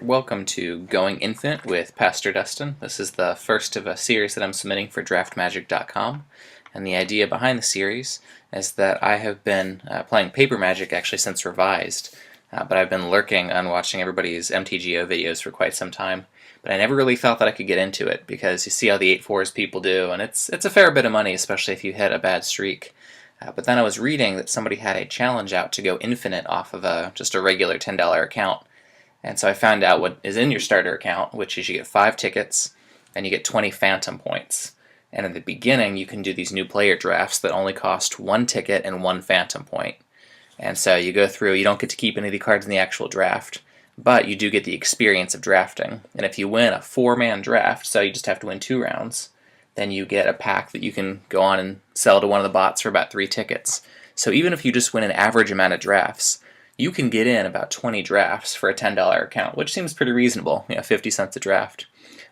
Welcome to Going Infinite with Pastor Dustin. This is the first of a series that I'm submitting for draftmagic.com, and the idea behind the series is that I have been playing Paper Magic actually since Revised, but I've been lurking on watching everybody's MTGO videos for quite some time, but I never really thought that I could get into it because you see how the 8/4s people do, and it's a fair bit of money, especially if you hit a bad streak. But then I was reading that somebody had a challenge out to go infinite off of just a regular $10 account. And so I found out what is in your starter account, which is you get 5 tickets, and you get 20 phantom points. And in the beginning, you can do these new player drafts that only cost 1 ticket and 1 phantom point. And so you go through, you don't get to keep any of the cards in the actual draft, but you do get the experience of drafting. And if you win a 4-man draft, so you just have to win 2 rounds, then you get a pack that you can go on and sell to one of the bots for about 3 tickets. So even if you just win an average amount of drafts, you can get in about 20 drafts for a $10 account, which seems pretty reasonable, 50 cents a draft.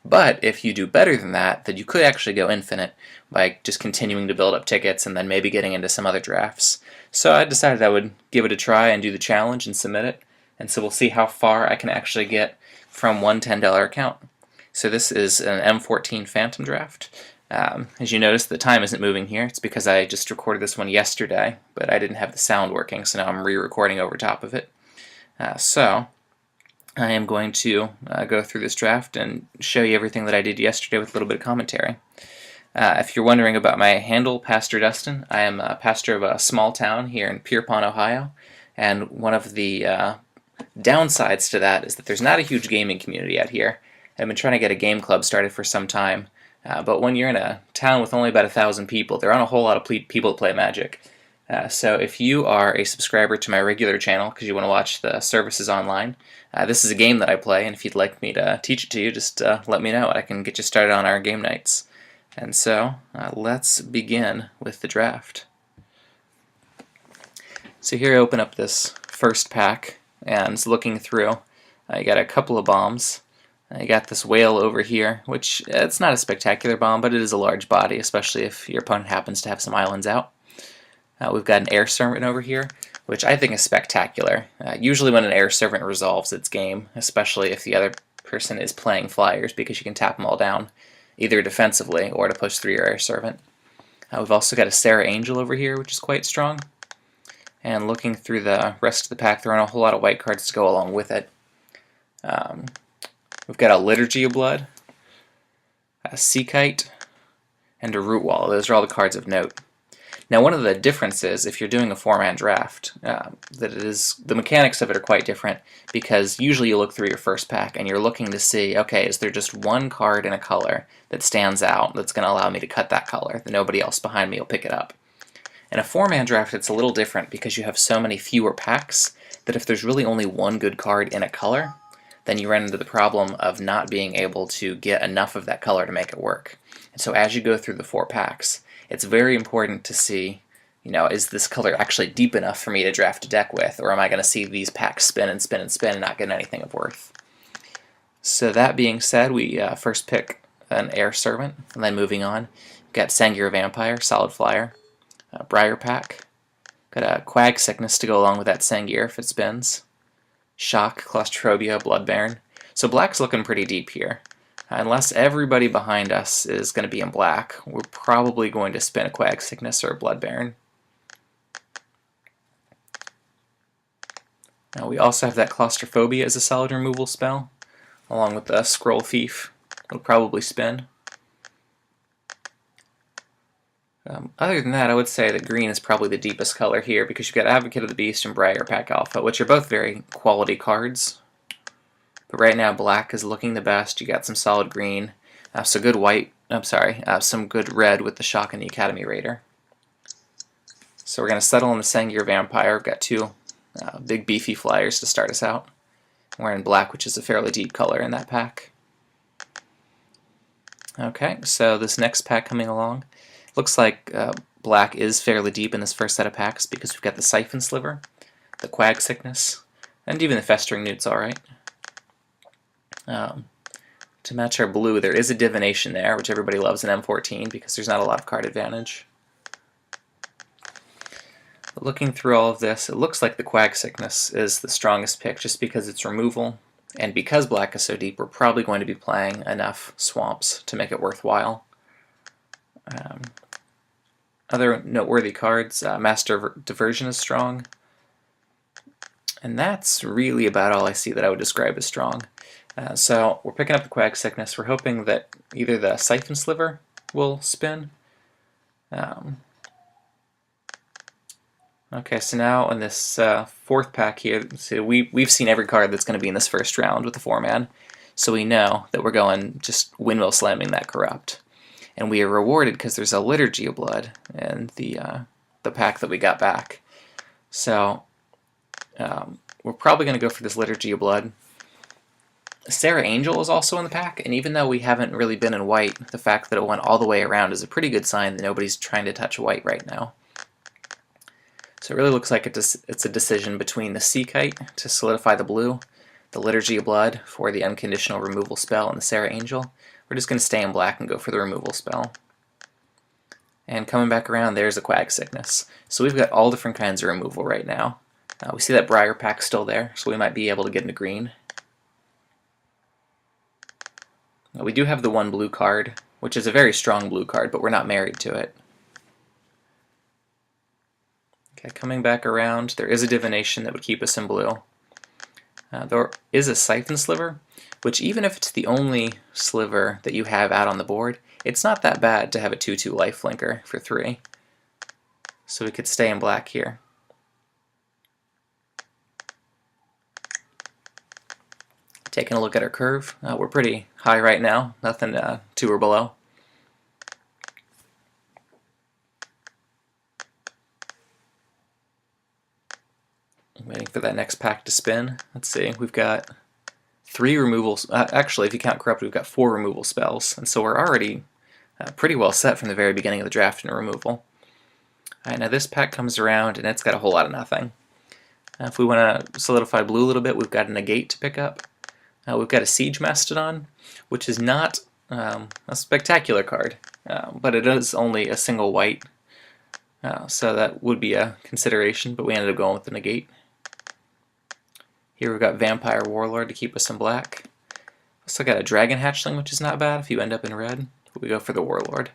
But if you do better than that, then you could actually go infinite by just continuing to build up tickets and then maybe getting into some other drafts. So I decided I would give it a try and do the challenge and submit it. And so we'll see how far I can actually get from one $10 account. So this is an M14 Phantom draft. As you notice, the time isn't moving here. It's because I just recorded this one yesterday, but I didn't have the sound working, so now I'm re-recording over top of it. So I am going to go through this draft and show you everything that I did yesterday with a little bit of commentary. If you're wondering about my handle, Pastor Dustin, I am a pastor of a small town here in Pierpont, Ohio, and one of the downsides to that is that there's not a huge gaming community out here. I've been trying to get a game club started for some time. But when you're in a town with only about 1,000 people, there aren't a whole lot of people that play Magic. So if you are a subscriber to my regular channel because you want to watch the services online, this is a game that I play, and if you'd like me to teach it to you, just let me know. I can get you started on our game nights. And so let's begin with the draft. So here I open up this first pack, and looking through, I got a couple of bombs. I got this whale over here, which it's not a spectacular bomb, but it is a large body, especially if your opponent happens to have some islands out. We've got an air servant over here, which I think is spectacular. Usually when an air servant resolves its game, especially if the other person is playing flyers, because you can tap them all down, either defensively or to push through your air servant. We've also got a Sarah Angel over here, which is quite strong. And looking through the rest of the pack, there aren't a whole lot of white cards to go along with it. We've got a Liturgy of Blood, a Sea Kite, and a Root Wall. Those are all the cards of note. Now, one of the differences, if you're doing a 4-man draft, the mechanics of it are quite different, because usually you look through your first pack and you're looking to see, okay, is there just one card in a color that stands out that's going to allow me to cut that color, that nobody else behind me will pick it up? In a 4-man draft, it's a little different because you have so many fewer packs that if there's really only one good card in a color, then you run into the problem of not being able to get enough of that color to make it work. And so as you go through the 4 packs, it's very important to see, is this color actually deep enough for me to draft a deck with, or am I going to see these packs spin and spin and spin and not get anything of worth? So that being said, we first pick an Air Servant, and then moving on, we've got Sengir Vampire, Solid Flyer, Briar Pack, got a Quag Sickness to go along with that Sengir if it spins, Shock, Claustrophobia, Blood Baron. So black's looking pretty deep here. Unless everybody behind us is going to be in black, we're probably going to spin a Quag Sickness or a Blood Baron. Now we also have that Claustrophobia as a solid removal spell, along with the Scroll Thief. It'll probably spin. Other than that, I would say that green is probably the deepest color here because you've got Advocate of the Beast and Briar Pack Alpha, which are both very quality cards. But right now, black is looking the best. You got some solid green, some good red with the Shock and the Academy Raider. So we're going to settle on the Sengir Vampire. We've got 2 big beefy flyers to start us out. We're in black, which is a fairly deep color in that pack. Okay, so this next pack coming along. Looks like black is fairly deep in this first set of packs because we've got the Siphon Sliver, the Quag Sickness, and even the Festering Newt's alright. To match our blue, there is a Divination there, which everybody loves in M14 because there's not a lot of card advantage. But looking through all of this, it looks like the Quag Sickness is the strongest pick just because it's removal, And because black is so deep, we're probably going to be playing enough swamps to make it worthwhile. Other noteworthy cards, Master Diversion is strong. And that's really about all I see that I would describe as strong. So we're picking up the Quag Sickness. We're hoping that either the Siphon Sliver will spin. Okay, so now in this fourth pack here, so we've seen every card that's going to be in this first round with the 4-man, so we know that we're going just windmill slamming that Corrupt. And we are rewarded because there's a Liturgy of Blood in the pack that we got back. So we're probably going to go for this Liturgy of Blood. Sarah Angel is also in the pack, and even though we haven't really been in white, the fact that it went all the way around is a pretty good sign that nobody's trying to touch white right now. So it really looks like it's a decision between the Sea Kite to solidify the blue, the Liturgy of Blood for the unconditional removal spell, and the Sarah Angel. We're just going to stay in black and go for the removal spell. And coming back around, there's a Quag Sickness. So we've got all different kinds of removal right now. We see that Briar Pack still there, so we might be able to get into green. We do have the one blue card, which is a very strong blue card, but we're not married to it. Okay, coming back around, there is a Divination that would keep us in blue. There is a Siphon Sliver, which even if it's the only sliver that you have out on the board, it's not that bad to have a 2/2 lifelinker for 3. So we could stay in black here. Taking a look at our curve, we're pretty high right now, nothing 2 or below. Waiting for that next pack to spin. Let's see, we've got 3 removals. Actually, if you count Corrupt, we've got 4 removal spells, and so we're already pretty well set from the very beginning of the draft in removal. Alright, now this pack comes around, and it's got a whole lot of nothing. If we want to solidify blue a little bit, we've got a Negate to pick up. We've got a Siege Mastodon, which is not a spectacular card, but it is only a single white, so that would be a consideration, but we ended up going with the Negate. Here we've got Vampire Warlord to keep us in black. Also got a Dragon Hatchling, which is not bad if you end up in red, but we go for the Warlord.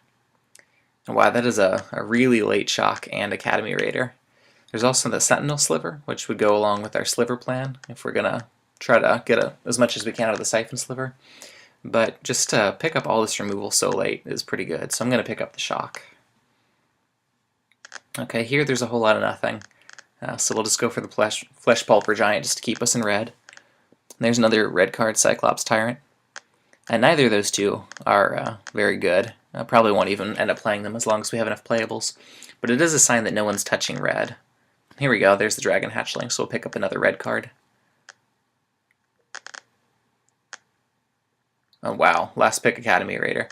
And wow, that is a really late shock and Academy Raider. There's also the Sentinel Sliver, which would go along with our Sliver plan if we're going to try to get as much as we can out of the Siphon Sliver. But just to pick up all this removal so late is pretty good, so I'm going to pick up the shock. Okay, here there's a whole lot of nothing. So we'll just go for the Flesh Pulper Giant just to keep us in red. And there's another red card, Cyclops Tyrant. And neither of those two are very good. I probably won't even end up playing them as long as we have enough playables. But it is a sign that no one's touching red. Here we go, there's the Dragon Hatchling, so we'll pick up another red card. Oh wow, last pick Academy Raider.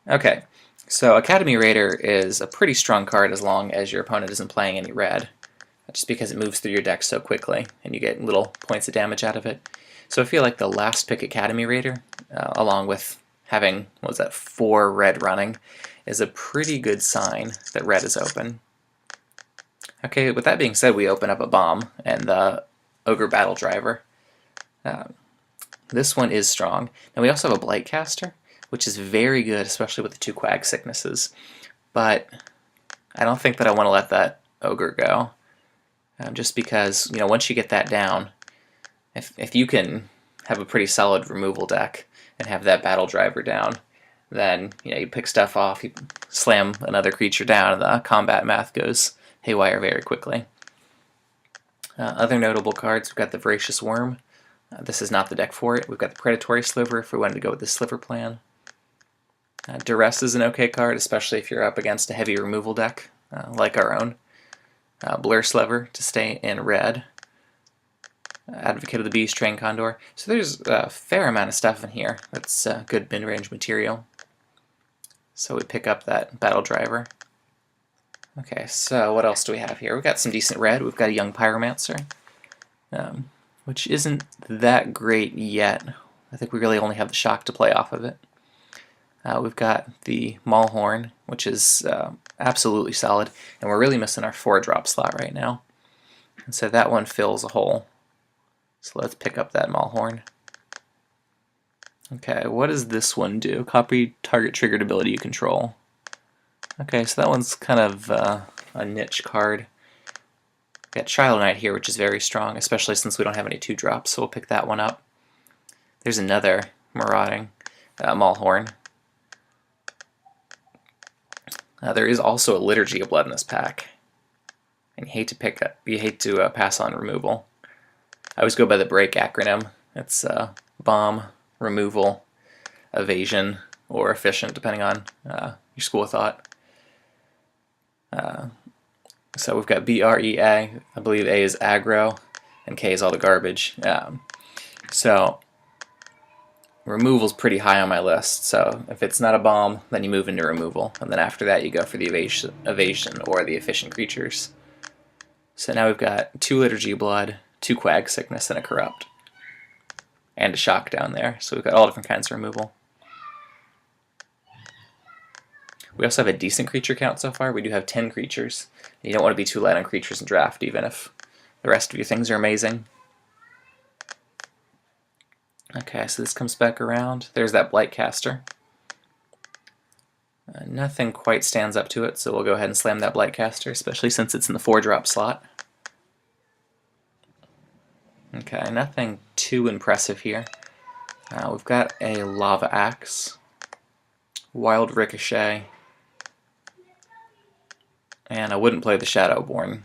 Okay, so Academy Raider is a pretty strong card as long as your opponent isn't playing any red. Just because it moves through your deck so quickly and you get little points of damage out of it. So I feel like the last pick Academy Raider, along with having, 4 red running, is a pretty good sign that red is open. Okay, with that being said, we open up a Bomb and the Ogre Battle Driver. This one is strong. And we also have a Blightcaster, which is very good, especially with the 2 Quag Sicknesses. But I don't think that I want to let that Ogre go. Just because, once you get that down, if you can have a pretty solid removal deck and have that Battle Driver down, then you pick stuff off, you slam another creature down, and the combat math goes haywire very quickly. Other notable cards, we've got the Voracious Worm. This is not the deck for it. We've got the Predatory Sliver if we wanted to go with the Sliver plan. Duress is an okay card, especially if you're up against a heavy removal deck like our own. Blur Sliver to stay in red. Advocate of the Beast, Train Condor. So there's a fair amount of stuff in here that's good mid-range material. So we pick up that Battle Driver. Okay, so what else do we have here? We've got some decent red. We've got a Young Pyromancer, which isn't that great yet. I think we really only have the shock to play off of it. We've got the Maulhorn, which is absolutely solid, and we're really missing our 4-drop slot right now. And so that one fills a hole. So let's pick up that Maulhorn. Okay, what does this one do? Copy target triggered ability you control. Okay, so that one's kind of a niche card. Got Child Knight here, which is very strong, especially since we don't have any 2-drops, so we'll pick that one up. There's another Marauding Maulhorn. There is also a Liturgy of Blood in this pack, and you hate to pass on removal. I always go by the BREAK acronym. It's bomb, removal, evasion, or efficient, depending on your school of thought. So we've got B-R-E-A. I believe A is aggro, and K is all the garbage. So removal's pretty high on my list. So if it's not a bomb, then you move into removal, and then after that you go for the evasion or the efficient creatures. So now we've got 2 Liturgy Blood, 2 Quag Sickness, and a Corrupt. And a Shock down there, so we've got all different kinds of removal. We also have a decent creature count so far. We do have 10 creatures. You don't want to be too light on creatures in draft, even if the rest of your things are amazing. Okay, so this comes back around. There's that Blightcaster. Nothing quite stands up to it, so we'll go ahead and slam that Blightcaster, especially since it's in the 4-drop slot. Okay, nothing too impressive here. We've got a Lava Axe, Wild Ricochet, and I wouldn't play the Shadowborn,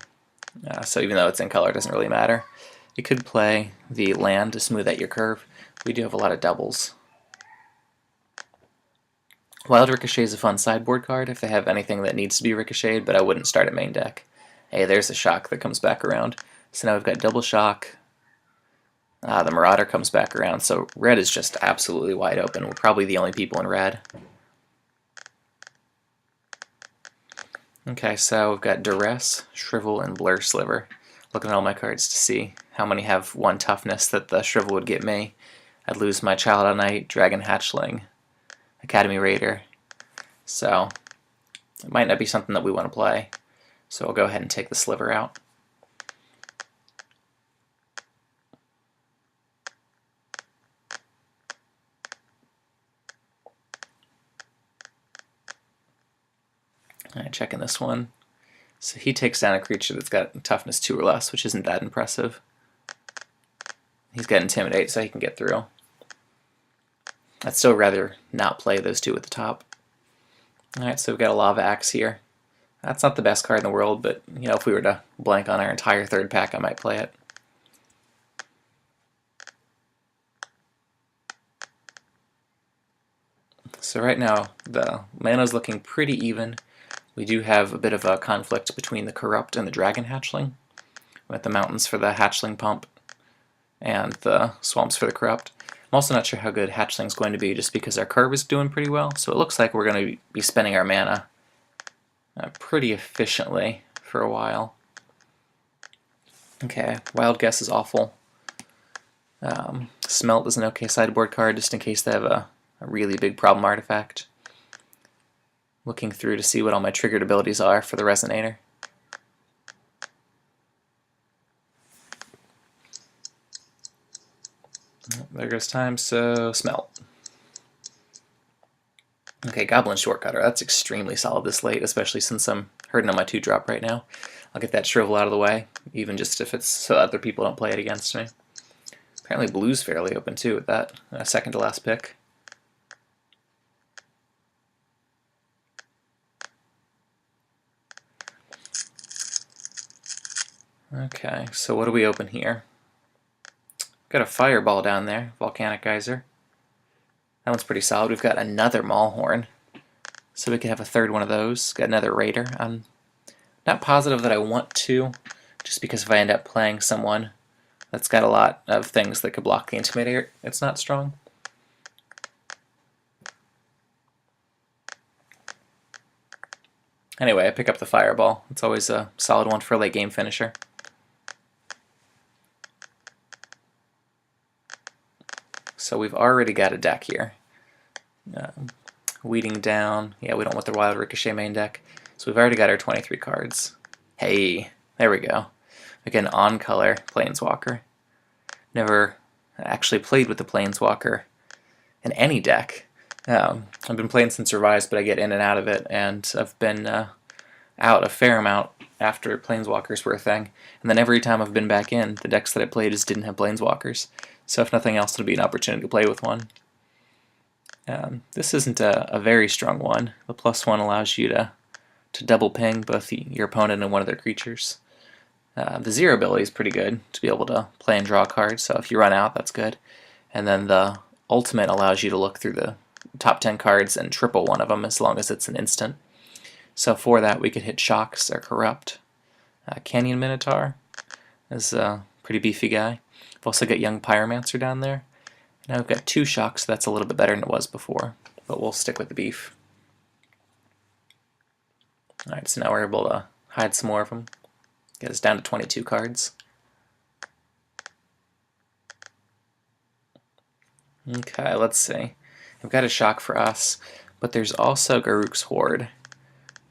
so even though it's in color, it doesn't really matter. You could play the land to smooth out your curve. We do have a lot of doubles. Wild Ricochet is a fun sideboard card if they have anything that needs to be ricocheted, but I wouldn't start at main deck. Hey, there's a Shock that comes back around. So now we've got double Shock. The Marauder comes back around, so red is just absolutely wide open. We're probably the only people in red. Okay, so we've got Duress, Shrivel, and Blur Sliver. Looking at all my cards to see how many have 1 toughness that the Shrivel would get me. I'd lose my Child Knight, Dragon Hatchling, Academy Raider. So it might not be something that we want to play. So I'll go ahead and take the Sliver out. Alright, checking this one. So he takes down a creature that's got toughness 2 or less, which isn't that impressive. He's got Intimidate, so he can get through. I'd still rather not play those 2 at the top. Alright, so we've got a Lava Axe here. That's not the best card in the world, but you know, if we were to blank on our entire 3rd pack, I might play it. So right now, the mana's looking pretty even. We do have a bit of a conflict between the Corrupt and the Dragon Hatchling, with the mountains for the Hatchling pump and the swamps for the Corrupt. I'm also not sure how good Hatchling's going to be just because our curve is doing pretty well, so it looks like we're going to be spending our mana pretty efficiently for a while. Okay, Wild Guess is awful. Smelt is an okay sideboard card just in case they have a really big problem artifact. Looking through to see what all my triggered abilities are for the Resonator. There goes time, so Smelt. Okay, Goblin Shortcutter. That's extremely solid this late, especially since I'm hurting on my 2-drop right now. I'll get that Shrivel out of the way, even just if it's so other people don't play it against me. Apparently Blue's fairly open too with that second to last pick. Okay, so what do we open here? Got a Fireball down there, Volcanic Geyser. That one's pretty solid. We've got another Maulhorn, so we could have a 3rd one of those. Got another Raider. I'm not positive that I want to, just because if I end up playing someone that's got a lot of things that could block the Intimidator, it's not strong. Anyway, I pick up the Fireball. It's always a solid one for a late game finisher. So we've already got a deck here. Weeding down. Yeah, we don't want the Wild Ricochet main deck. So we've already got our 23 cards. Hey, there we go. Again, on-color Planeswalker. Never actually played with the Planeswalker in any deck. I've been playing since Revised, but I get in and out of it, and I've been out a fair amount after Planeswalkers were a thing. And then every time I've been back in, the decks that I played just didn't have Planeswalkers. So if nothing else, it'll be an opportunity to play with one. This isn't a very strong one. The +1 allows you to double ping both your opponent and one of their creatures. The 0 ability is pretty good to be able to play and draw cards, so if you run out, that's good. And then the ultimate allows you to look through the top 10 cards and triple one of them as long as it's an instant. So for that, we could hit Shocks or Corrupt. Canyon Minotaur is a pretty beefy guy. We've also got Young Pyromancer down there. Now we've got 2 Shocks, so that's a little bit better than it was before, but we'll stick with the beef. Alright, so now we're able to hide some more of them. Get us down to 22 cards. Okay, let's see. We've got a Shock for us, but there's also Garruk's Horde.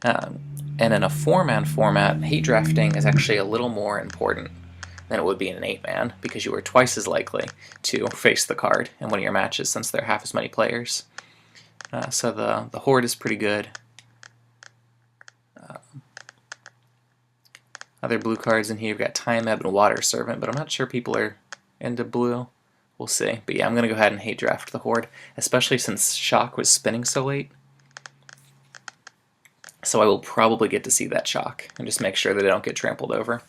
And in a 4-man format, hate drafting is actually a little more important than it would be in an 8-man, because you are twice as likely to face the card in one of your matches since there are half as many players. So the Horde is pretty good. Other blue cards in here, you've got Time Ebb and Water Servant, but I'm not sure people are into blue. We'll see. But yeah, I'm going to go ahead and hate draft the Horde, especially since Shock was spinning so late. So I will probably get to see that Shock, and just make sure that I don't get trampled over.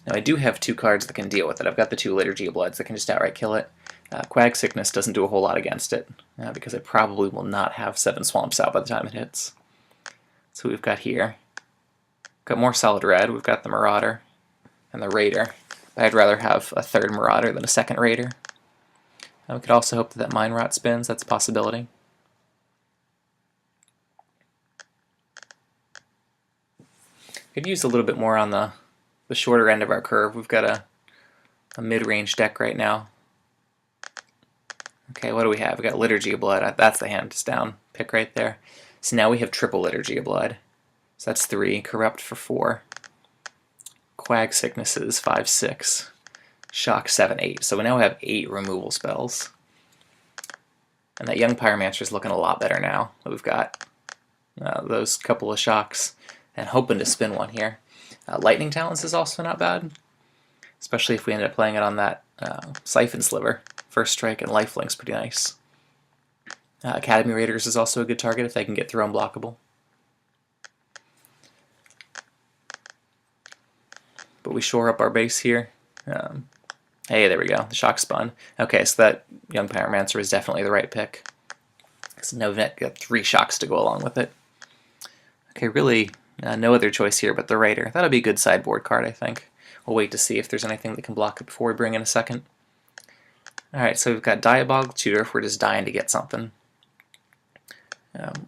Now I do have 2 cards that can deal with it. I've got the 2 Liturgy of Bloods that can just outright kill it. Quag Sickness doesn't do a whole lot against it, because I probably will not have 7 Swamps out by the time it hits. So we've got here. Got more solid red. We've got the Marauder and the Raider. But I'd rather have a 3rd Marauder than a 2nd Raider. And we could also hope that Mind Rot spins. That's a possibility. Could use a little bit more on the shorter end of our curve. We've got a mid-range deck right now. Okay, what do we have? We got Liturgy of Blood. That's the hands down pick right there. So now we have triple Liturgy of Blood. So that's 3. Corrupt for 4. Quag Sicknesses 5, 6. Shock 7, 8. So we now have 8 removal spells. And that Young Pyromancer is looking a lot better now. We've got those couple of Shocks and hoping to spin one here. Lightning Talons is also not bad, especially if we end up playing it on that Siphon Sliver. First Strike and Lifelink's pretty nice. Academy Raiders is also a good target if they can get through unblockable. But we shore up our base here. Hey, there we go. The Shock spun. Okay, so that Young Pyromancer is definitely the right pick. So now we've got 3 Shocks to go along with it. Okay, really no other choice here but the Raider. That'll be a good sideboard card, I think. We'll wait to see if there's anything that can block it before we bring in a second. Alright, so we've got Diabolic Tutor if we're just dying to get something.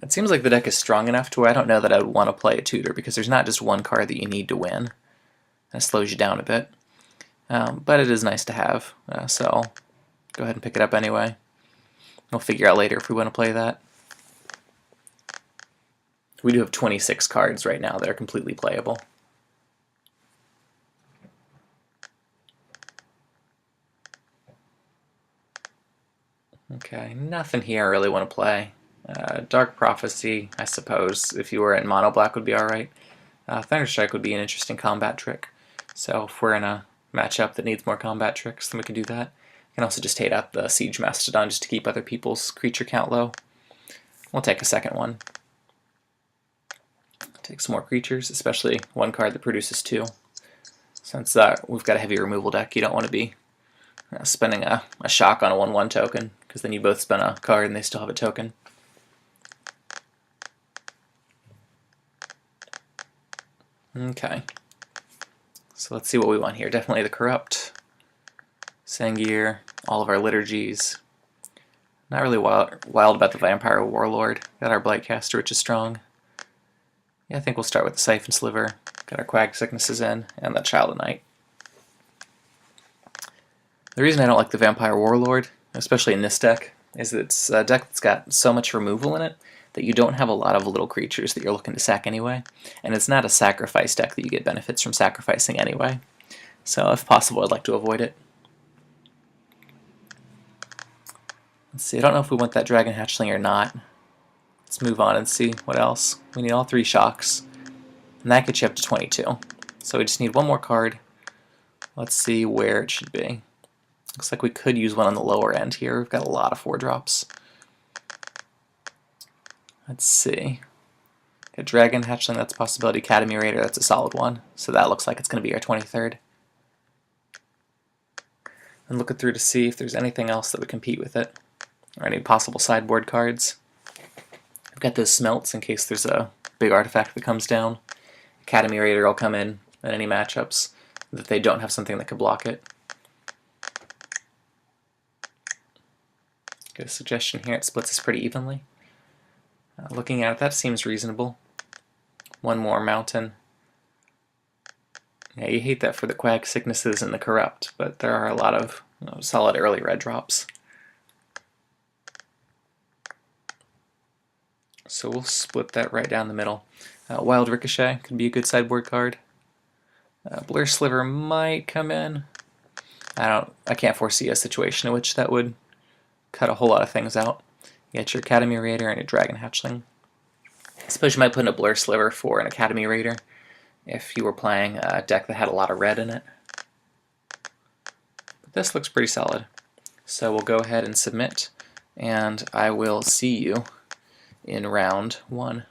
It seems like the deck is strong enough to where I don't know that I would want to play a Tutor, because there's not just one card that you need to win. It slows you down a bit. But it is nice to have, so I'll go ahead and pick it up anyway. We'll figure out later if we want to play that. We do have 26 cards right now that are completely playable. Okay, nothing here I really want to play. Dark Prophecy, I suppose, if you were in mono black would be alright. Thunderstrike would be an interesting combat trick. So if we're in a matchup that needs more combat tricks, then we can do that. You can also just hate out the Siege Mastodon just to keep other people's creature count low. We'll take a second one. Take some more creatures, especially one card that produces 2. Since we've got a heavy removal deck, you don't want to be spending a Shock on a 1/1 token, because then you both spend a card and they still have a token. Okay. So let's see what we want here. Definitely the Corrupt, Sangir, all of our Liturgies. Not really wild about the Vampire Warlord. Got our Blightcaster, which is strong. Yeah, I think we'll start with the Siphon Sliver. Got our Quag Sicknesses in, and the Child of Night. The reason I don't like the Vampire Warlord, especially in this deck, is that it's a deck that's got so much removal in it that you don't have a lot of little creatures that you're looking to sack anyway, and it's not a sacrifice deck that you get benefits from sacrificing anyway. So if possible, I'd like to avoid it. Let's see, I don't know if we want that Dragon Hatchling or not. Let's move on and see what else. We need all 3 shocks, and that gets you up to 22. So we just need one more card. Let's see where it should be. Looks like we could use one on the lower end here. We've got a lot of 4-drops. Let's see. A Dragon Hatchling, that's a possibility. Academy Raider, that's a solid one. So that looks like it's going to be our 23rd. And looking through to see if there's anything else that would compete with it, or any possible sideboard cards. I've got those Smelts in case there's a big artifact that comes down. Academy Raider will come in any matchups that they don't have something that could block it. Get a suggestion here, it splits us pretty evenly. Looking at it, that seems reasonable. One more Mountain. Yeah, you hate that for the Quag Sicknesses and the Corrupt, but there are a lot of solid early red drops. So we'll split that right down the middle. Wild Ricochet could be a good sideboard card. Blur Sliver might come in. I can't foresee a situation in which that would cut a whole lot of things out. You get your Academy Raider and your Dragon Hatchling. I suppose you might put in a Blur Sliver for an Academy Raider if you were playing a deck that had a lot of red in it. But this looks pretty solid. So we'll go ahead and submit, and I will see you in round 1.